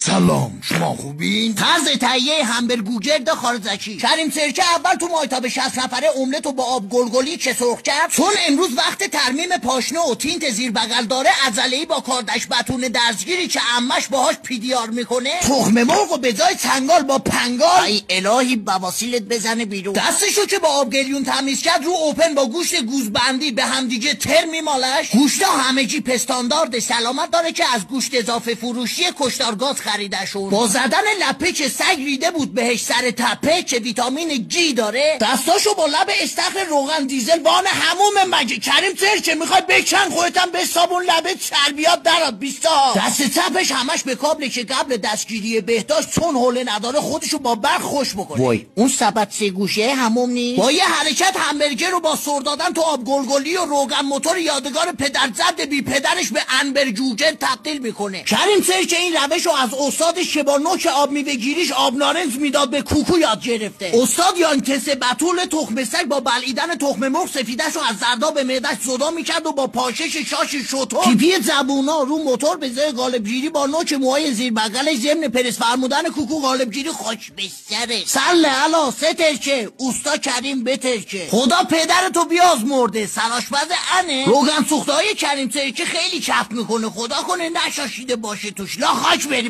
سلام، شما خوبین؟ طرز تهیه همبرگر گرد خارزکی. کریم سرکه اول تو مایتاب 60 نفره املت رو با آب گلگلی چه سرخ کرد، چون امروز وقت ترمیم پاشنه و تینت زیر بغل داره، عضله‌ای با کاردش بتونه درزگیری که عمش باهاش پیدیار میکنه، تخم مرغ و به جای چنگال با پنگال، ای الهی بواسیلت بزنه بیرون. دستشو که با آب گلیون تمیز کرد، رو اوپن با گوشت گوزبندی به همدیگه تر میمالش. گوشتا همگی پستاندارد سلامت داره که از گوشت اضافه فروشی کشتارگاز خریدشون. با زدن لپه که سگ ریده بود بهش سر تپه که ویتامین جی داره، دستاشو با لب استخر روغن دیزل وان هموم مگه. کریم سرکه میخوای بکن خودتم به صابون لبه چربیات درات 20 تا. دست چپش همش به کابله که قبل دستگیری بهداشت چون حوله نداره خودشو با برق خوش بکنه. وای اون سبد سه گوشه هموم نیست. با یه حرکت همبرگر رو با سر دادن تو آب گلگلی و روغن موتور یادگار پدرزد بی پدرش به انبر جوجه تبدیل میکنه. کریم سرکه این روش رو از استادش که با نوک آب میوه گیریش آب نارنج میداد به کوکو یاد گرفته. استاد یانکس بتول تخم سگ با بلعیدن تخم مرغ سفیدش رو از زردا به معده‌اش زدا میکرد و با پاشش شاش شتر تیپی زبونا رو موتور به جای قالبگیری با نوک موهای زیر بغلش ضمن پرس فرمودن کوکو قالبگیری خوش بسره. سله علا سترکه اوستا کریم بترکه. خدا پدرتو بیازمرده. سرآشپز انه. روغن سوخته‌های کریم سرکه خیلی کف میکنه. خدا کنه نشاشیده باشه توش. لا خاک بری